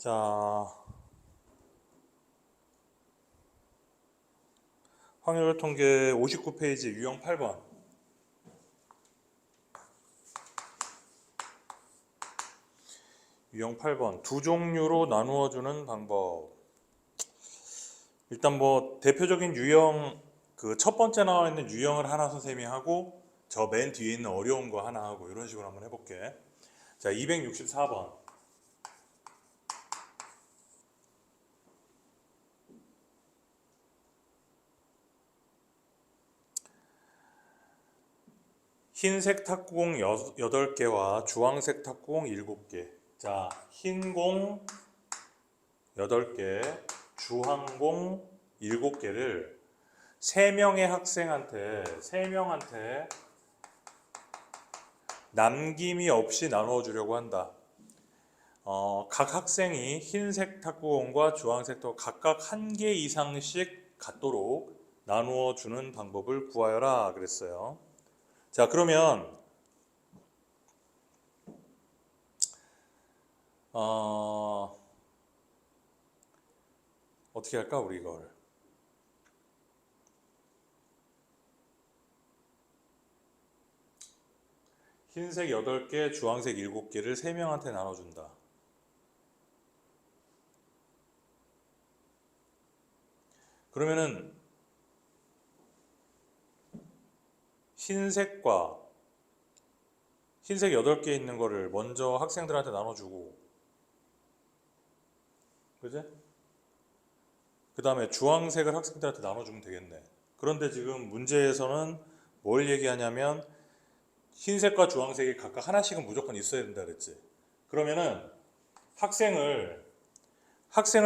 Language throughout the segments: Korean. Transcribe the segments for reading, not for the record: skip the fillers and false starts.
자, 확률 통계 59페이지 유형 8번. 유형 8번. 두 종류로 나누어 주는 방법. 일단 뭐 대표적인 유형 그 첫 번째 나와 있는 유형을 하나 선생님이 하고 저 맨 뒤에 있는 어려운 거 하나 하고 이런 식으로 한번 해볼게. 자, 264번. 흰색 탁구공 8개와 주황색 탁구공 7개. 자, 흰 공 8개, 주황공 7개를 3명의 학생한테, 3명한테 남김이 없이 나누어 주려고 한다. 각 학생이 흰색 탁구공과 주황색 탁구 각각 1개 이상씩 갖도록 나누어 주는 방법을 구하여라 그랬어요. 자, 그러면 어떻게 할까 우리 이걸? 흰색 8개, 주황색 7개를 3명한테 나눠준다. 그러면은 흰색 8개 있는 거를 먼저 학생들한테 나눠주고, 그지? 그 다음에 주황색을 학생들한테 나눠주면 되겠네. 그런데 지금 문제에서는 뭘 얘기하냐면 흰색과 주황색이 각각 하나씩은 무조건 있어야 된다 그랬지. 그러면은 학생을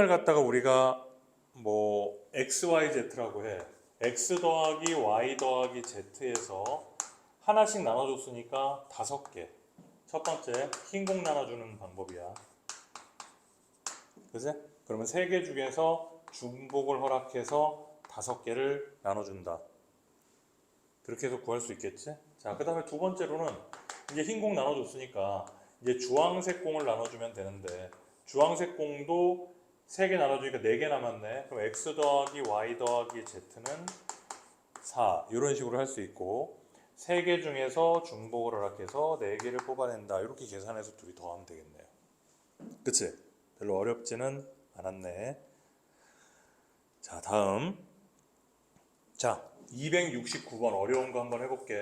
갖다가 우리가 뭐 x, y, z라고 해. x 더하기 y 더하기 z에서 하나씩 나눠줬으니까 5개. 첫 번째 흰공 나눠주는 방법이야. 그지? 그러면 3개 중에서 중복을 허락해서 5개를 나눠준다. 그렇게 해서 구할 수 있겠지? 자, 그 다음에 두 번째로는 이제 흰공 나눠줬으니까 이제 주황색 공을 나눠주면 되는데 주황색 공도 3개 나눠주니까 4개 남았네. 그럼 x 더하기 y 더하기 z는 4 이런 식으로 할 수 있고 3개 중에서 중복을 허락해서 4개를 뽑아낸다. 이렇게 계산해서 둘이 더하면 되겠네요. 그치? 별로 어렵지는 않았네. 자, 다음. 자, 269번 어려운 거 한번 해볼게.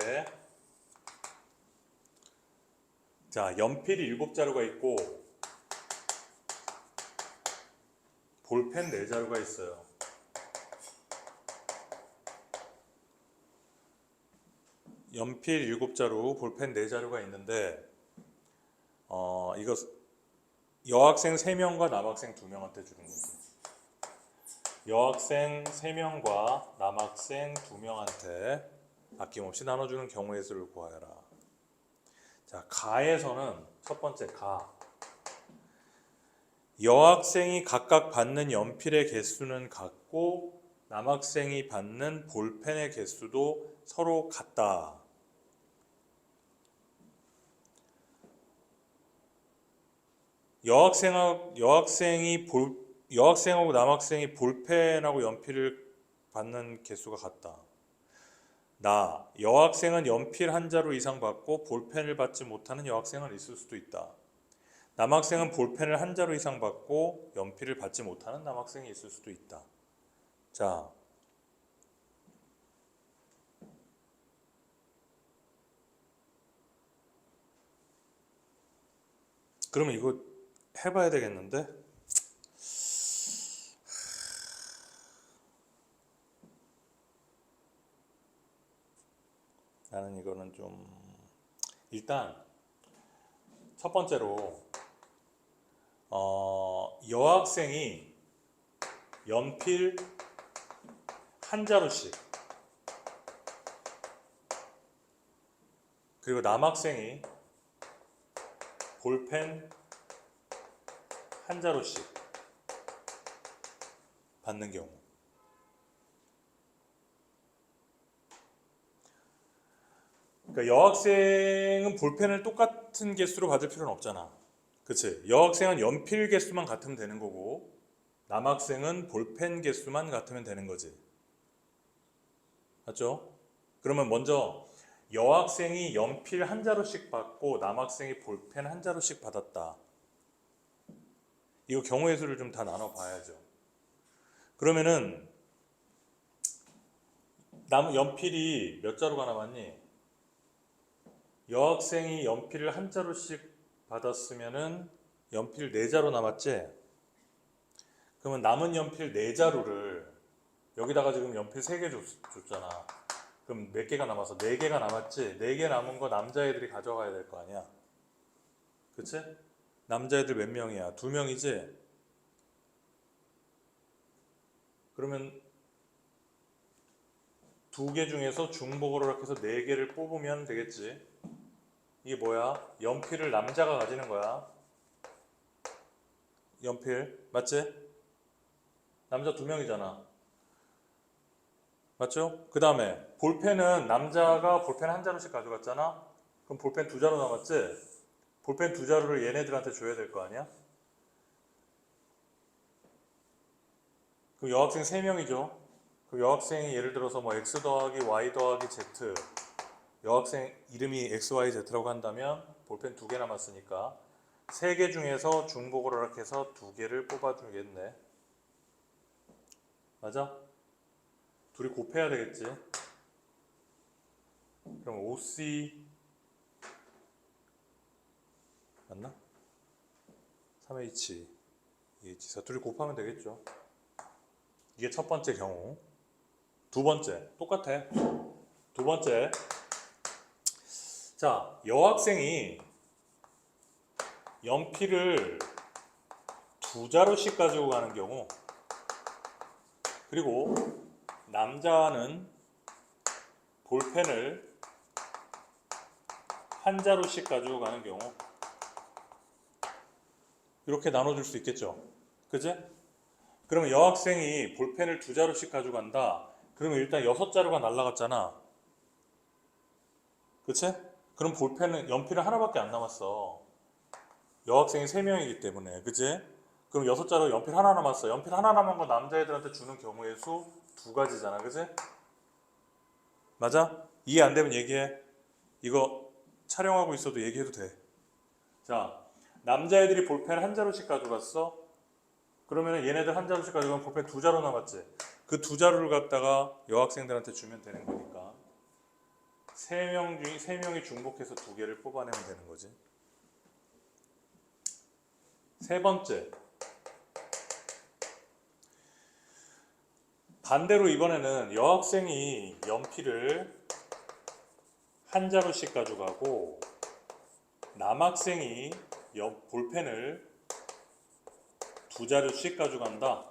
자, 연필이 7자루가 있고 볼펜 4자루가 있어요. 연필 7자루, 볼펜 4자루가 있는데 이거 여학생 3명과 남학생 2명한테 주는 거지. 여학생 3명과 남학생 2명한테 아낌없이 나눠주는 경우의 수를 구하여라. 자, 가에서는 첫 번째 가. 여학생이 각각 받는 연필의 개수는 같고 남학생이 받는 볼펜의 개수도 서로 같다. 여학생하고 남학생이 볼펜하고 연필을 받는 개수가 같다. 여학생은 연필 1자루 이상 받고 볼펜을 받지 못하는 여학생은 있을 수도 있다. 남학생은 볼펜을 1자루 이상 받고 연필을 받지 못하는 남학생이 있을 수도 있다. 자, 그러면 이거 해봐야 되겠는데? 나는 이거는 좀 일단 첫 번째로 여학생이 연필 1자루씩 그리고 남학생이 볼펜 1자루씩 받는 경우. 그러니까 여학생은 볼펜을 똑같은 개수로 받을 필요는 없잖아. 그치? 여학생은 연필 개수만 같으면 되는 거고 남학생은 볼펜 개수만 같으면 되는 거지. 맞죠? 그러면 먼저 여학생이 연필 한 자루씩 받고 남학생이 볼펜 한 자루씩 받았다. 이거 경우의 수를 좀 다 나눠 봐야죠. 그러면은 남 연필이 몇 자루가 남았니? 여학생이 연필을 한 자루씩 받았으면은 연필 네 자루 남았지? 그러면 남은 연필 네 자루를 여기다가 지금 연필 세 개 줬잖아. 그럼 몇 개가 남았어? 네 개가 남았지? 네 개 남은 거 남자애들이 가져가야 될 거 아니야? 그치? 남자애들 몇 명이야? 두 명이지? 그러면 두 개 중에서 중복을 허락해서 네 개를 뽑으면 되겠지? 이게 뭐야? 연필을 남자가 가지는 거야. 연필. 맞지? 남자 두 명이잖아. 맞죠? 그 다음에 볼펜은 남자가 볼펜 한 자루씩 가져갔잖아? 그럼 볼펜 두 자루 남았지? 볼펜 두 자루를 얘네들한테 줘야 될 거 아니야? 그럼 여학생 세 명이죠? 그럼 여학생이 예를 들어서 뭐 x 더하기 y 더하기 z 여학생 이름이 XYZ라고 한다면 볼펜 두 개 남았으니까 세 개 중에서 중복을 허락해서 두 개를 뽑아주겠네. 맞아? 둘이 곱해야 되겠지. 그럼 OC 맞나? 3H 2H4 둘이 곱하면 되겠죠. 이게 첫 번째 경우. 두 번째 똑같아. 두 번째 자 여학생이 연필을 두 자루씩 가지고 가는 경우 그리고 남자는 볼펜을 한 자루씩 가지고 가는 경우 이렇게 나눠줄 수 있겠죠. 그지? 그러면 여학생이 볼펜을 두 자루씩 가지고 간다. 그러면 일단 여섯 자루가 날라갔잖아. 그치? 그럼 볼펜은 연필은 하나밖에 안 남았어. 여학생이 세 명이기 때문에. 그치? 그럼 여섯 자루 연필 하나 남았어. 연필 하나 남은 거 남자애들한테 주는 경우의 수 두 가지잖아. 그치? 맞아? 이해 안 되면 얘기해. 이거 촬영하고 있어도 얘기해도 돼. 자, 남자애들이 볼펜 한 자루씩 가져갔어. 그러면 얘네들 한 자루씩 가져가면 볼펜 두 자루 남았지. 그 두 자루를 갖다가 여학생들한테 주면 되는 거니까 세 명이 중복해서 두 개를 뽑아내면 되는 거지. 세 번째, 반대로 이번에는 여학생이 연필을 한 자루씩 가져가고 남학생이 볼펜을 두 자루씩 가져간다.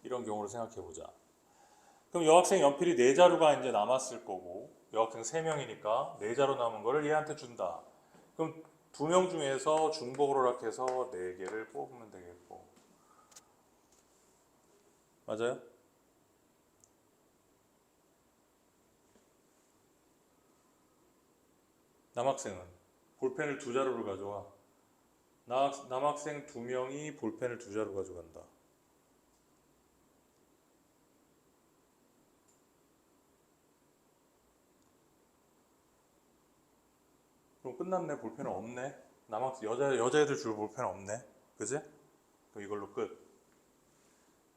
이런 경우를 생각해 보자. 그럼 여학생 연필이 네 자루가 이제 남았을 거고 여학생 세 명이니까 네 자루 남은 거를 얘한테 준다. 그럼 두 명 중에서 중복을 허락해서 네 개를 뽑으면 되겠고. 맞아요? 남학생은 볼펜을 두 자루를 가져와. 남학생 두 명이 볼펜을 두 자루 가져간다. 그럼 끝났네. 볼펜은 없네. 여자애들 줄 볼펜은 없네. 그지? 그럼 이걸로 끝.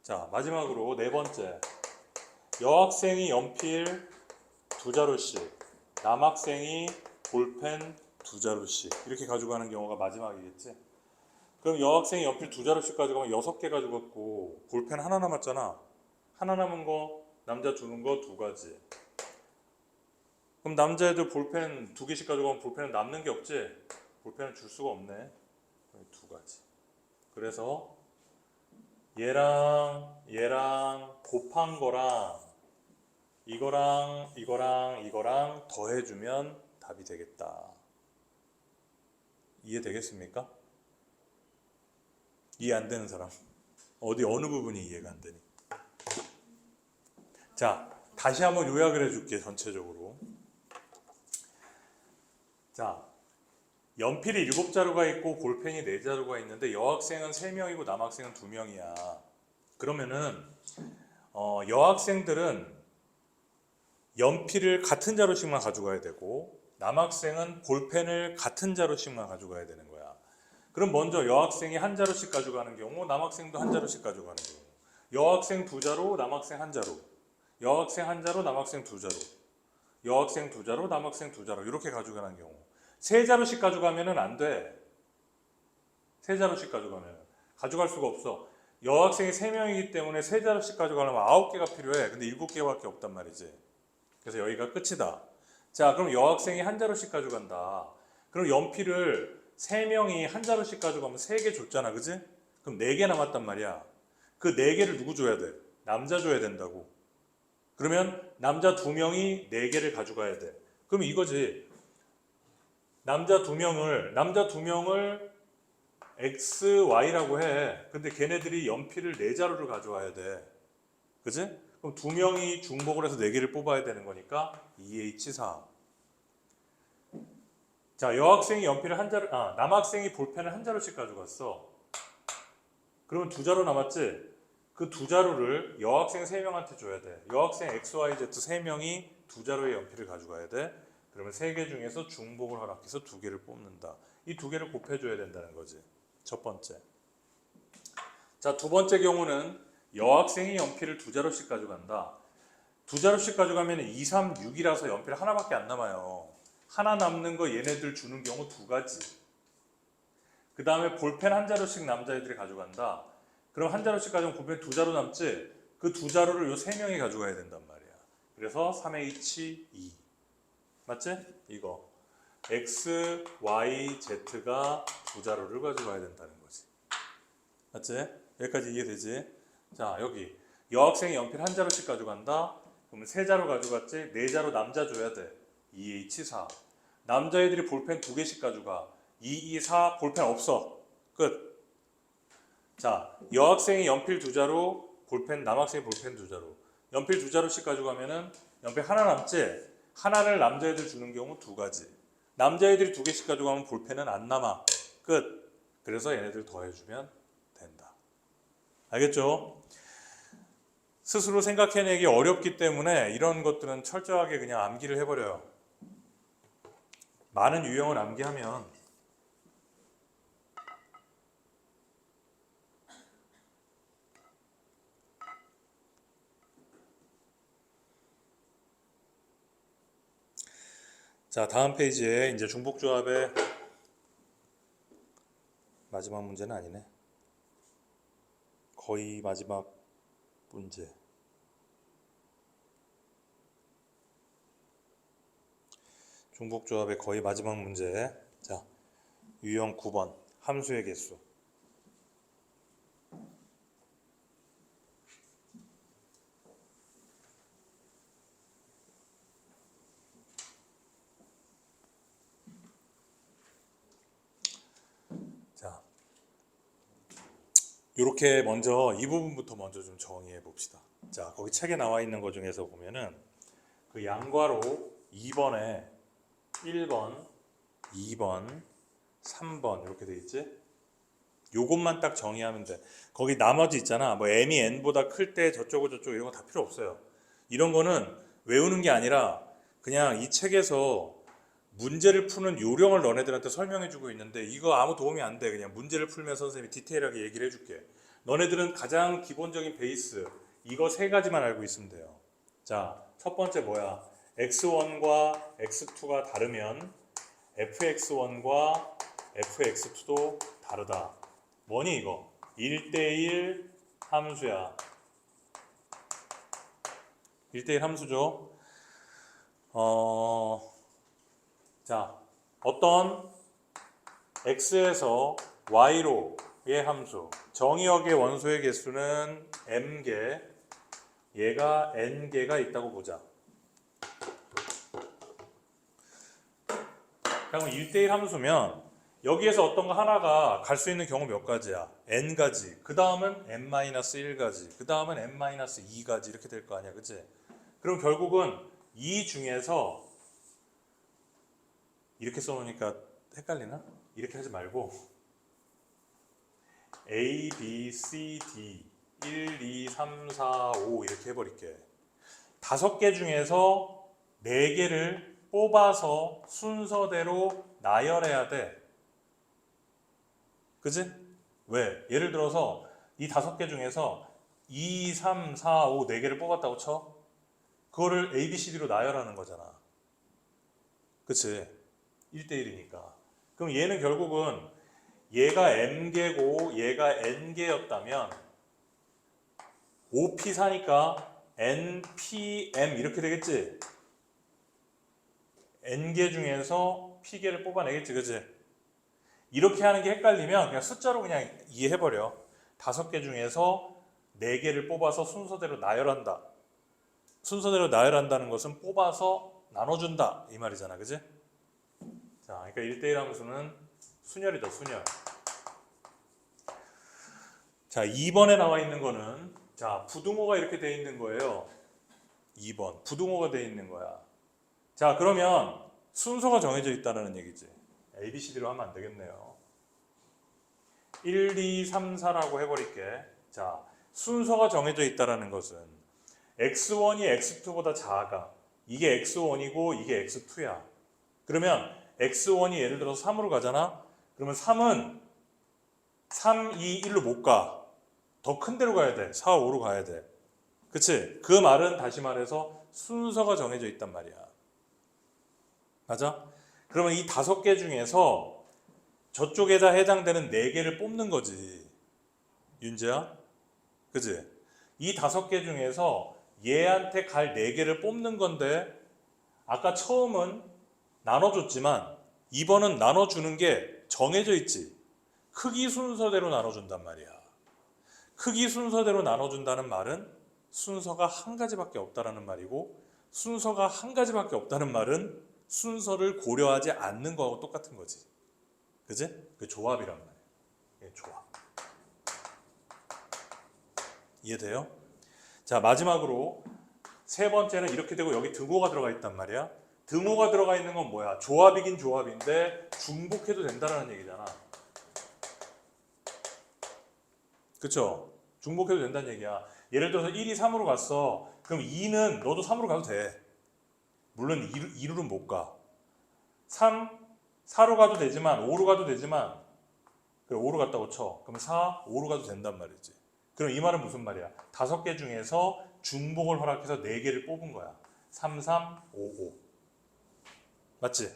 자, 마지막으로 네 번째. 여학생이 연필 두 자루씩, 남학생이 볼펜 두 자루씩 이렇게 가져가는 경우가 마지막이겠지. 그럼 여학생이 연필 두 자루씩 가져가면 여섯 개 가져갔고 볼펜 하나 남았잖아. 하나 남은 거 남자 주는 거 두 가지. 그럼 남자애들 볼펜 두 개씩 가져가면 볼펜은 남는 게 없지? 볼펜은 줄 수가 없네. 두 가지. 그래서 얘랑 곱한 거랑 이거랑 더해주면 답이 되겠다. 이해되겠습니까? 이해 안 되는 사람? 어느 부분이 이해가 안 되니? 자, 다시 한번 요약을 해줄게, 전체적으로. 자, 연필이 7자루가 있고 볼펜이 4자루가 있는데 여학생은 3명이고 남학생은 2명이야. 그러면은 여학생들은 연필을 같은 자루씩만 가져가야 되고 남학생은 볼펜을 같은 자루씩만 가져가야 되는 거야. 그럼 먼저 여학생이 한 자루씩 가져가는 경우 남학생도 한 자루씩 가져가는 경우 여학생 2자루 남학생 1자루 여학생 1자루 남학생 2자루 여학생 2자루 남학생 2자루 이렇게 가져가는 경우 3자루씩 가져가면은 안 돼. 3자루씩 가져가면 가져갈 수가 없어. 여학생이 3명이기 때문에 3자루씩 가져가려면 9개가 필요해. 근데 7개밖에 없단 말이지. 그래서 여기가 끝이다. 자, 그럼 여학생이 한 자루씩 가져간다. 그럼 연필을 3명이 한 자루씩 가져가면 3개 줬잖아, 그지? 그럼 4개 남았단 말이야. 그 4개를 누구 줘야 돼? 남자 줘야 된다고. 그러면 남자 2명이 4개를 가져가야 돼. 그럼 이거지. 남자 2명을 X, Y라고 해. 근데 걔네들이 연필을 4자루를 가져와야 돼. 그지? 그럼 2명이 중복을 해서 4개를 뽑아야 되는 거니까 2H4. 자, 여학생이 연필을 남학생이 볼펜을 1자루씩 가져갔어. 그러면 2자루 남았지? 그 2자루를 여학생 3명한테 줘야 돼. 여학생 X, Y, Z 3명이 2자루의 연필을 가져가야 돼. 그러면 3개 중에서 중복을 허락해서 2개를 뽑는다. 이 2개를 곱해줘야 된다는 거지. 첫 번째. 자, 두 번째 경우는 여학생이 연필을 2자루씩 가져간다. 2자루씩 가져가면 2, 3, 6이라서 연필 하나밖에 안 남아요. 하나 남는 거 얘네들 주는 경우 2가지. 그 다음에 볼펜 1자루씩 남자애들이 가져간다. 그럼 1자루씩 가져가면 볼펜 2자루 남지? 그 2자루를 요 3명이 가져가야 된단 말이야. 그래서 3H2. 맞지? 이거. X, Y, Z가 2자루를 가져가야 된다는 거지. 맞지? 여기까지 이해되지? 자, 여기 여학생이 연필 1자루씩 가져간다. 그러면 3자루 가져갔지? 4자루 남자 줘야 돼. 2H4. 남자애들이 볼펜 2개씩 가져가. 2, 2, 4 볼펜 없어. 끝. 자, 여학생이 연필 2자루, 남학생이 볼펜 2자루. 연필 2자루씩 가져가면은 연필 하나 남지? 하나를 남자애들 주는 경우 2가지. 남자애들이 2개씩 가져가면 볼펜은 안 남아. 끝. 그래서 얘네들 더해주면 된다. 알겠죠? 스스로 생각해내기 어렵기 때문에 이런 것들은 철저하게 그냥 암기를 해버려요. 많은 유형을 암기하면 자, 다음 페이지에 이제 중복조합의 마지막 문제는 아니네. 거의 마지막 문제. 중복조합의 거의 마지막 문제. 자, 유형 9번 함수의 개수. 자, 이렇게 먼저 이 부분부터 먼저 좀 정의해 봅시다. 자, 거기 책에 나와 있는 것 중에서 보면은 그 양괄호 2번에 1번, 2번, 3번 이렇게 돼 있지? 요것만 딱 정의하면 돼. 거기 나머지 있잖아. 뭐 m이 n보다 클 때 저쩌고 이런 거 다 필요 없어요. 이런 거는 외우는 게 아니라 그냥 이 책에서 문제를 푸는 요령을 너네들한테 설명해 주고 있는데 이거 아무 도움이 안 돼. 그냥 문제를 풀면서 선생님이 디테일하게 얘기를 해줄게. 너네들은 가장 기본적인 베이스 이거 3가지만 알고 있으면 돼요. 자, 첫 번째 뭐야? x1과 x2가 다르면 fx1과 fx2도 다르다. 뭐니 이거? 1대1 함수야. 1대1 함수죠. 자, 어떤 x에서 y로의 함수 정의역의 원소의 개수는 m개, 얘가 n개가 있다고 보자. 그럼 1대1 함수면 여기에서 어떤 거 하나가 갈 수 있는 경우 몇 가지야? n가지. 그 다음은 n-1가지. 그 다음은 n-2가지 이렇게 될 거 아니야, 그치? 그럼 결국은 이 중에서 이렇게 써놓으니까 헷갈리나? 이렇게 하지 말고 A, B, C, D 1, 2, 3, 4, 5 이렇게 해버릴게. 5개 중에서 4개를 뽑아서 순서대로 나열해야 돼. 그지? 왜? 예를 들어서 이 5개 중에서 2, 3, 4, 5, 4개를 뽑았다고 쳐? 그거를 A, B, C, D로 나열하는 거잖아. 그치? 1대1이니까. 그럼 얘는 결국은 얘가 M개고 얘가 N개였다면 OP4니까 NPM 이렇게 되겠지? N개 중에서 P개를 뽑아내겠지, 그치? 이렇게 하는 게 헷갈리면 그냥 숫자로 그냥 이해해버려. 5개 중에서 4개를 뽑아서 순서대로 나열한다. 순서대로 나열한다는 것은 뽑아서 나눠준다 이 말이잖아, 그치? 자, 그러니까 1대1 함수는 순열이다, 순열. 자, 2번에 나와 있는 거는 자, 부등호가 이렇게 돼 있는 거예요. 2번 부등호가 돼 있는 거야. 자, 그러면 순서가 정해져 있다는 얘기지. A, B, C, D로 하면 안 되겠네요. 1, 2, 3, 4라고 해버릴게. 자, 순서가 정해져 있다는 것은 X1이 X2보다 작아. 이게 X1이고 이게 X2야. 그러면 X1이 예를 들어서 3으로 가잖아. 그러면 3은 3, 2, 1로 못 가. 더 큰 데로 가야 돼. 4, 5로 가야 돼. 그치? 그 말은 다시 말해서 순서가 정해져 있단 말이야. 맞아? 그러면 이 5개 중에서 저쪽에다 해당되는 4개를 뽑는 거지. 윤재야? 그치? 이 5개 중에서 얘한테 갈 4개를 뽑는 건데 아까 처음은 나눠줬지만 이번은 나눠주는 게 정해져 있지. 크기 순서대로 나눠준단 말이야. 크기 순서대로 나눠준다는 말은 순서가 한 가지밖에 없다라는 말이고 순서가 한 가지밖에 없다는 말은 순서를 고려하지 않는 거하고 똑같은 거지. 그지? 그 조합이란 말이야. 예, 조합. 이해돼요? 자, 마지막으로 세 번째는 이렇게 되고 여기 등호가 들어가 있단 말이야. 등호가 들어가 있는 건 뭐야? 조합이긴 조합인데 중복해도 된다는 얘기잖아. 그쵸? 중복해도 된다는 얘기야. 예를 들어서 1이 3으로 갔어. 그럼 2는 너도 3으로 가도 돼. 물론 2로는 못 가. 3, 4로 가도 되지만 5로 가도 되지만 그래 5로 갔다고 쳐. 그럼 4, 5로 가도 된단 말이지. 그럼 이 말은 무슨 말이야? 5개 중에서 중복을 허락해서 4개를 뽑은 거야. 3, 3, 5, 5. 맞지?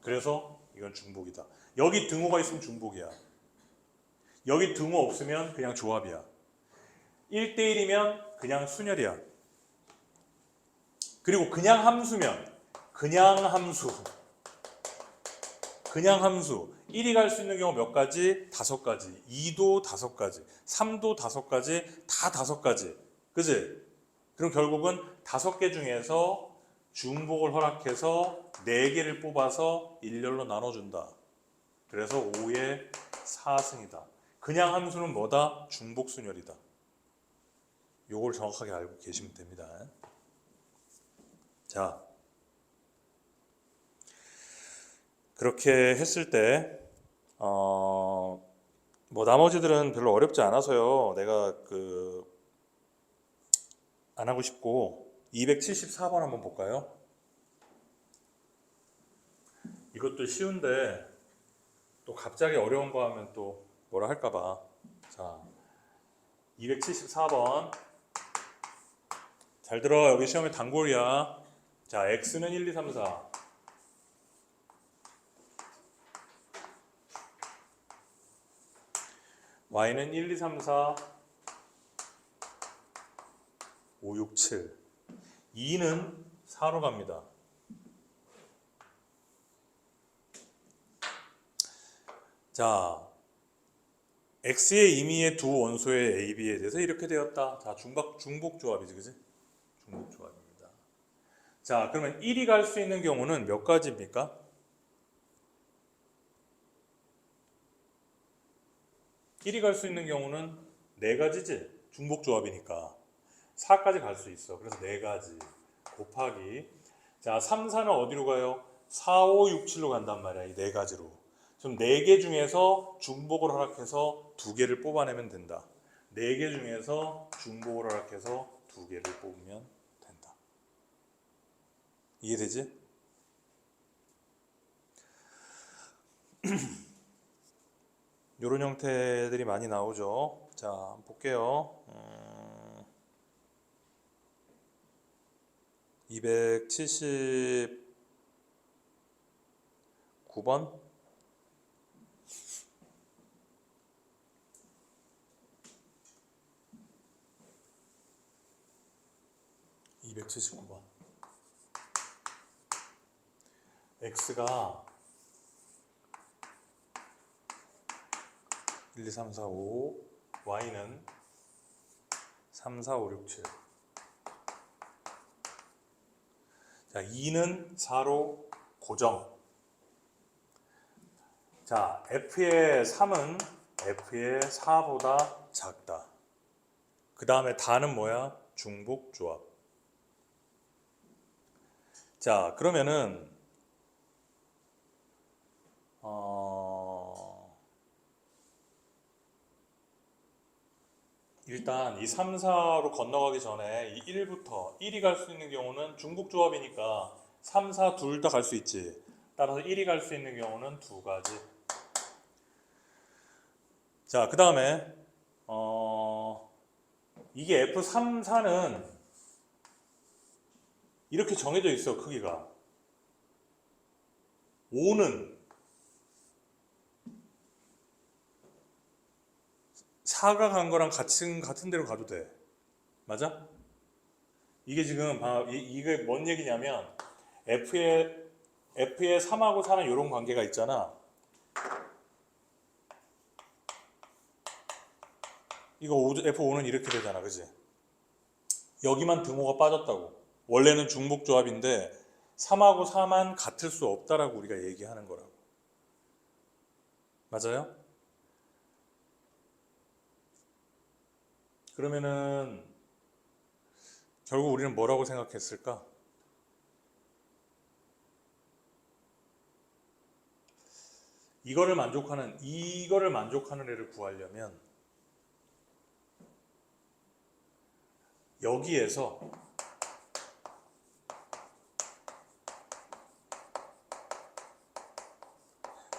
그래서 이건 중복이다. 여기 등호가 있으면 중복이야. 여기 등호 없으면 그냥 조합이야. 1대1이면 그냥 순열이야. 그리고 그냥 함수면 그냥 함수. 그냥 함수. 1이 갈 수 있는 경우 몇 가지? 5가지. 2도 5가지. 3도 5가지. 다 5가지. 그지? 그럼 결국은 5개 중에서 중복을 허락해서 4개를 뽑아서 일렬로 나눠준다. 그래서 5의 4승이다. 그냥 함수는 뭐다? 중복순열이다. 요걸 정확하게 알고 계시면 됩니다. 자, 그렇게 했을 때 뭐 나머지들은 별로 어렵지 않아서요. 내가 안 하고 싶고 274번 한번 볼까요? 이것도 쉬운데 또 갑자기 어려운 거 하면 또 뭐라 할까 봐. 자, 274번 잘 들어. 여기 시험에 단골이야. 자, x는 1, 2, 3, 4. y는 1, 2, 3, 4, 5, 6, 7. 2는 4로 갑니다. 자, x의 임의의 두 원소의 a, b에 대해서 이렇게 되었다. 자, 중복 조합이지, 그지? 중복 조합입니다. 자, 그러면 1이 갈 수 있는 경우는 몇 가지입니까? 1이 갈 수 있는 경우는 4가지지? 중복 조합이니까. 4까지 갈 수 있어. 그래서 4가지 곱하기. 자, 3, 4는 어디로 가요? 4, 5, 6, 7로 간단 말이야. 이 네 가지로. 그럼 네 개 중에서 중복을 허락해서 두 개를 뽑아내면 된다. 네 개 중에서 중복을 허락해서 두 개를 뽑으면 된다. 이해되지? 이런 형태들이 많이 나오죠. 자, 한번 볼게요. 279번 279번 x가 1, 2, 3, 4, 5 y는 3, 4, 5, 6, 7 자, 2는 4로 고정. 자, f의 3은 f의 4보다 작다. 그 다음에 다는 뭐야? 중복 조합. 자, 그러면은 일단 이 3, 4로 건너가기 전에 이 1부터 1이 갈 수 있는 경우는 중복 조합이니까 3, 4 둘 다 갈 수 있지. 따라서 1이 갈 수 있는 경우는 두 가지. 자, 그 다음에 이게 F3, 4는 이렇게 정해져 있어. 크기가 5는 4가 간 거랑 같은 데로 가도 돼. 맞아? 이게 지금 이게 뭔 얘기냐면 F의 3하고 4는 이런 관계가 있잖아. 이거 F5는 이렇게 되잖아. 그지? 여기만 등호가 빠졌다고. 원래는 중복 조합인데 3하고 4만 같을 수 없다라고 우리가 얘기하는 거라고. 맞아요? 그러면은 결국 우리는 뭐라고 생각했을까? 이거를 만족하는 애를 구하려면 여기에서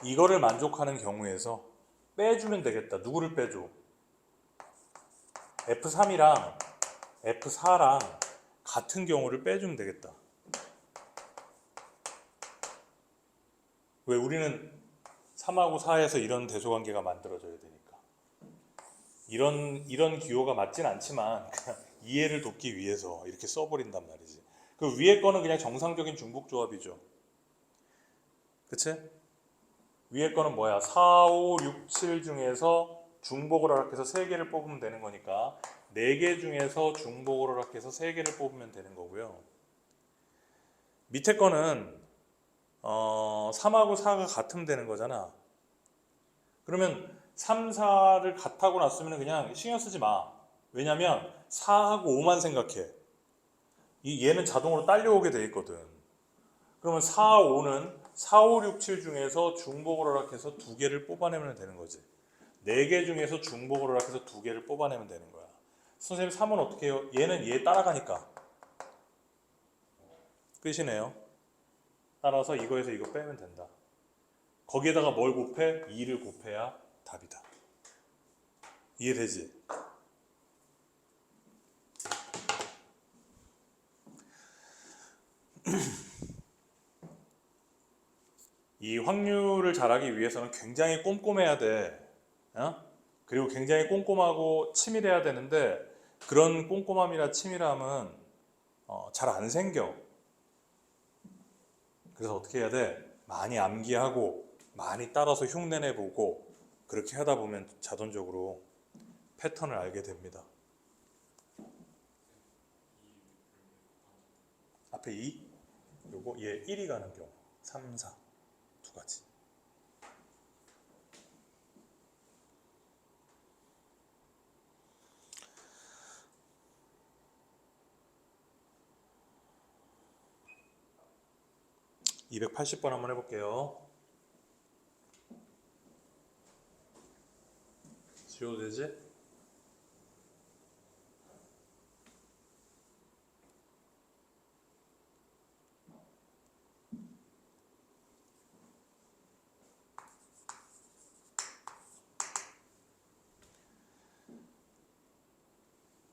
이거를 만족하는 경우에서 빼주면 되겠다. 누구를 빼줘? F3이랑 F4랑 같은 경우를 빼주면 되겠다. 왜? 우리는 3하고 4에서 이런 대소관계가 만들어져야 되니까. 이런 기호가 맞진 않지만 그냥 이해를 돕기 위해서 이렇게 써버린단 말이지. 그 위에 거는 그냥 정상적인 중복 조합이죠. 그치? 위에 거는 뭐야? 4, 5, 6, 7 중에서 중복을 허락해서 3개를 뽑으면 되는 거니까 4개 중에서 중복을 허락해서 3개를 뽑으면 되는 거고요. 밑에 거는 3하고 4가 같으면 되는 거잖아. 그러면 3, 4를 같하고 났으면 그냥 신경 쓰지 마. 왜냐면 4하고 5만 생각해. 얘는 자동으로 딸려오게 돼 있거든. 그러면 4, 5는 4, 5, 6, 7 중에서 중복을 허락해서 2개를 뽑아내면 되는 거지. 4개 중에서 중복을 허락해서 2개를 뽑아내면 되는 거야. 선생님 3은 어떻게 해요? 얘는 얘 따라가니까. 끝이네요. 따라서 이거에서 이거 빼면 된다. 거기에다가 뭘 곱해? 2를 곱해야 답이다. 이해되지? 이 확률을 잘하기 위해서는 굉장히 꼼꼼해야 돼. 어? 그리고 굉장히 꼼꼼하고 치밀해야 되는데 그런 꼼꼼함이나 치밀함은 잘 안 생겨. 그래서 어떻게 해야 돼? 많이 암기하고 많이 따라서 흉내내보고 그렇게 하다 보면 자동적으로 패턴을 알게 됩니다. 앞에 2, 요거 얘 1이 가는 경우 3, 4 두 가지. 280번 한번 해볼게요. 지워도 되지?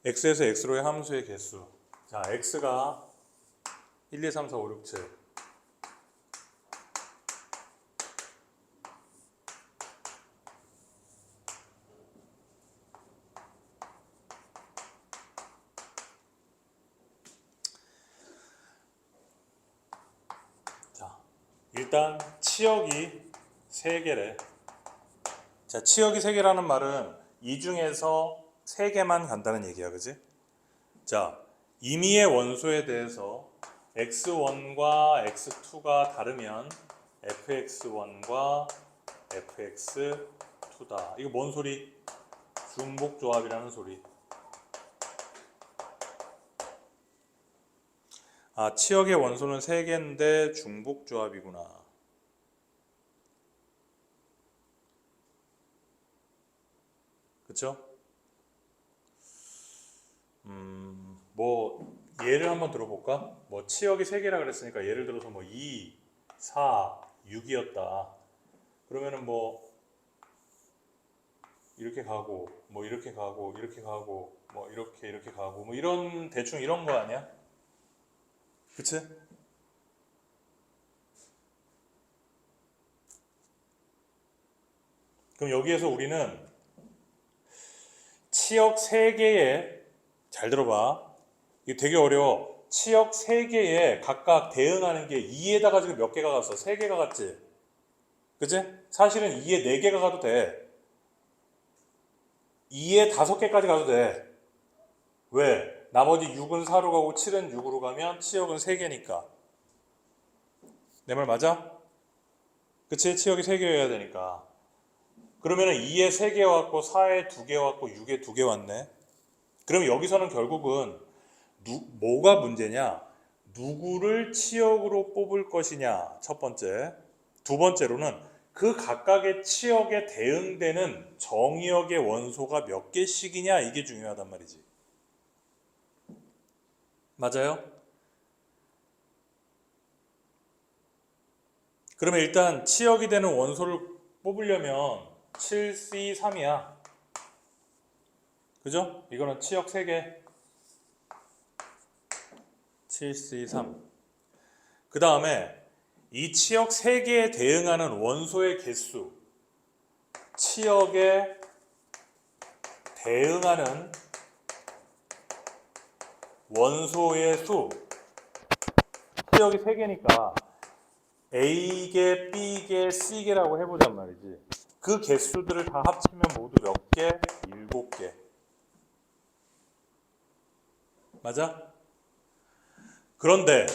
x에서 x로의 함수의 개수. 자, x가 1, 2, 3, 4, 5, 6, 7. 자, 일단 치역이 3개래. 자, 치역이 3개라는 말은 이 중에서 3개만 간다는 얘기야, 그지? 자, 임의의 원소에 대해서 x1과 x2가 다르면 fx1과 fx2다. 이거 뭔 소리? 중복조합이라는 소리. 아, 치역의 원소는 3개인데 중복조합이구나. 그쵸? 뭐 예를 한번 들어볼까? 뭐 치역이 3개라 그랬으니까 예를 들어서 뭐 2, 4, 6이었다. 그러면은 뭐 이렇게 가고 뭐 이렇게 가고 이렇게 가고 뭐 이렇게 가고 뭐 이런 대충 이런 거 아니야? 그치? 그럼 여기에서 우리는 치역 3개에 잘 들어봐. 이게 되게 어려워. 치역 3개에 각각 대응하는 게 2에다가 지금 몇 개가 갔어? 3개가 갔지? 그치? 사실은 2에 4개가 가도 돼. 2에 5개까지 가도 돼. 왜? 나머지 6은 4로 가고 7은 6으로 가면 치역은 3개니까. 내 말 맞아? 그치? 치역이 3개여야 되니까. 그러면은 2에 3개 왔고 4에 2개 왔고 6에 2개 왔네. 그럼 여기서는 결국은 뭐가 문제냐? 누구를 치역으로 뽑을 것이냐? 첫 번째. 두 번째로는 그 각각의 치역에 대응되는 정의역의 원소가 몇 개씩이냐? 이게 중요하단 말이지. 맞아요? 그러면 일단 치역이 되는 원소를 뽑으려면 7C3이야. 그죠? 이거는 치역 3개. 7C3. 그 다음에 이 치역 3개에 대응하는 원소의 개수, 치역에 대응하는 원소의 수, 치역이 3개니까 A개, B개, C개라고 해보잔 말이지. 그 개수들을 다 합치면 모두 몇 개? 7개. 맞아? 그런데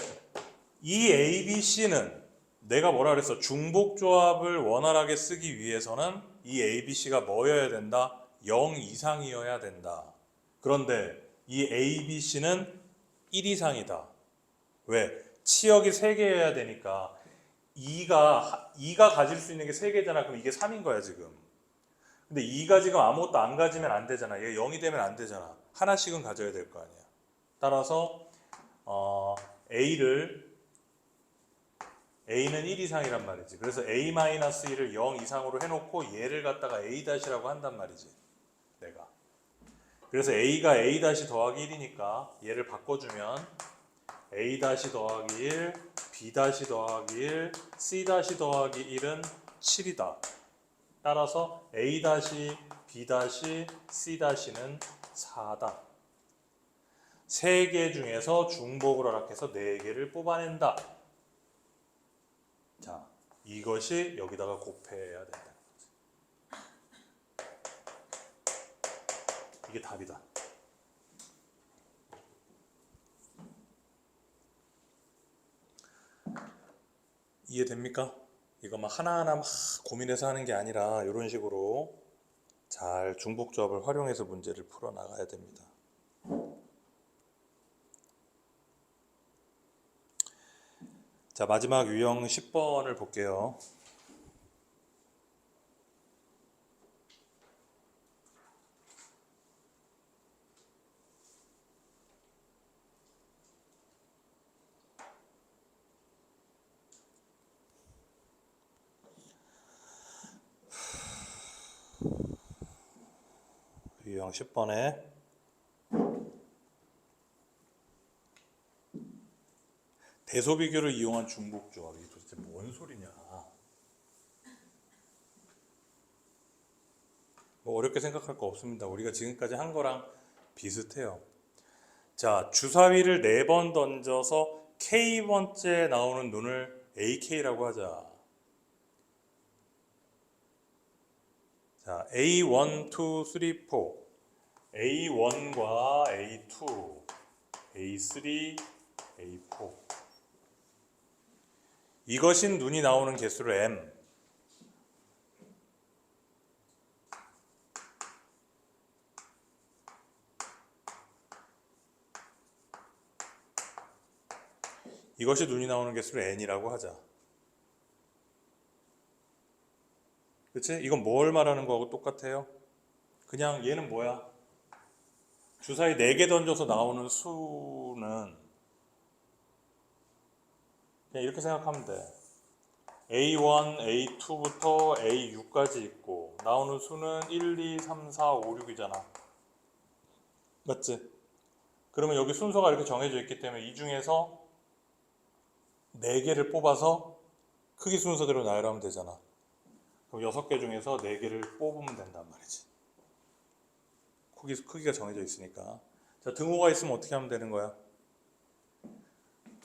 이 A, B, C는 내가 뭐라 그랬어? 중복조합을 원활하게 쓰기 위해서는 이 A, B, C가 뭐여야 된다? 0 이상이어야 된다. 그런데 이 A, B, C는 1 이상이다. 왜? 치역이 3개여야 되니까 2가 가질 수 있는 게 3개잖아. 그럼 이게 3인 거야 지금. 근데 2가 지금 아무것도 안 가지면 안 되잖아. 얘 0이 되면 안 되잖아. 하나씩은 가져야 될 거 아니야. 따라서 A는 1 이상이란 말이지. 그래서 A-1을 0 이상으로 해놓고 얘를 갖다가 A-라고 한단 말이지. 내가. 그래서 A가 A- 더하기 1이니까 얘를 바꿔주면 A- 더하기 1, B- 더하기 1, C- 더하기 1은 7이다. 따라서 A-, B-, C-는 4다. 3개 중에서 중복을 허락해서 4개를 뽑아낸다. 자, 이것이 여기다가 곱해야 된다는 거지. 이게 답이다. 이해됩니까? 이거 막 하나하나 막 고민해서 하는 게 아니라 이런 식으로 잘 중복조합을 활용해서 문제를 풀어나가야 됩니다. 자, 마지막 유형 10번을 볼게요. 유형 10번에 대소비교를 이용한 중복조합. 이게 도대체 뭔 소리냐. 뭐 어렵게 생각할 거 없습니다. 우리가 지금까지 한 거랑 비슷해요. 자, 주사위를 4번 던져서 K번째 나오는 눈을 AK라고 하자. 자, A1, 2, 3, 4. A1과 A2, A3, A4. 이것이 눈이 나오는 개수를 M. 이것이 눈이 나오는 개수를 N이라고 하자. 그치? 이건 뭘 말하는 거하고 똑같아요? 그냥 얘는 뭐야? 주사위 4개 던져서 나오는 수는 그냥 이렇게 생각하면 돼. A1, A2부터 A6까지 있고 나오는 수는 1, 2, 3, 4, 5, 6이잖아. 맞지? 그러면 여기 순서가 이렇게 정해져 있기 때문에 이 중에서 4개를 뽑아서 크기 순서대로 나열하면 되잖아. 그럼 6개 중에서 4개를 뽑으면 된단 말이지. 크기가 정해져 있으니까. 자, 등호가 있으면 어떻게 하면 되는 거야?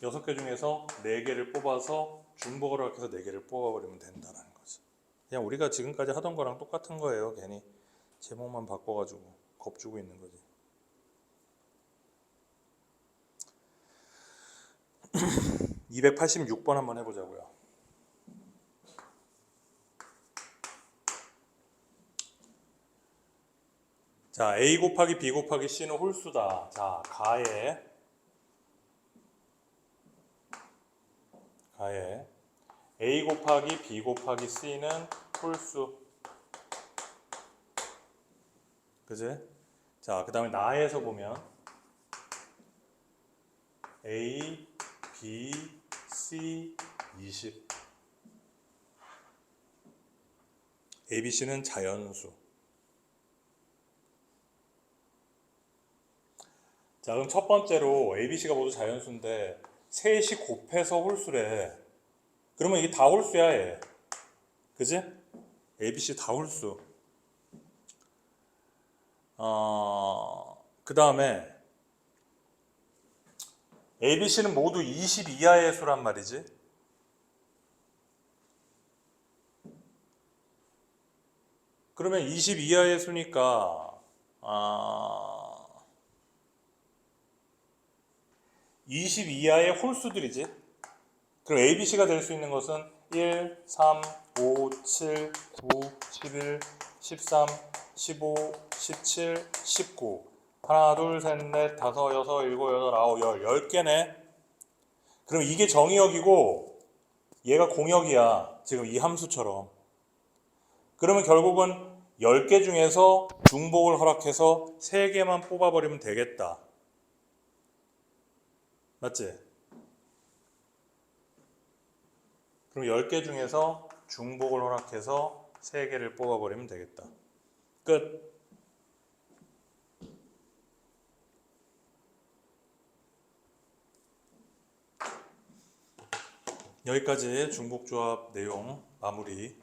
6개 중에서 4개를 뽑아서 중복을 하게 해서 4개를 뽑아버리면 된다는 거지. 그냥 우리가 지금까지 하던 거랑 똑같은 거예요. 괜히 제목만 바꿔가지고 겁주고 있는 거지. (286번) 한번 해보자고요. 자, A 곱하기 B 곱하기 C는 홀수다. 자, 가에 A 곱하기 B 곱하기 C는 홀수. 그지? 자, 그 다음에 나에서 보면 A, B, C, 20. A, B, C는 자연수. 자, 그럼 첫 번째로 A, B, C가 모두 자연수인데 셋이 곱해서 홀수래. 그러면 이게 다 홀수야, 얘. 그지? A, B, C 다 홀수. 그 다음에 A, B, C는 모두 20 이하의 수란 말이지. 그러면 20 이하의 수니까 20 이하의 홀수들이지. 그럼 A, B, C가 될 수 있는 것은 1, 3, 5, 7, 9, 11, 13, 15, 17, 19. 하나, 둘, 셋, 넷, 다섯, 여섯, 일곱, 여덟, 아홉, 10개네. 그럼 이게 정의역이고 얘가 공역이야. 지금 이 함수처럼. 그러면 결국은 10개 중에서 중복을 허락해서 3개만 뽑아버리면 되겠다. 맞지? 그럼 10개 중에서 중복을 허락해서 3개를 뽑아버리면 되겠다. 끝. 여기까지 중복조합 내용 마무리.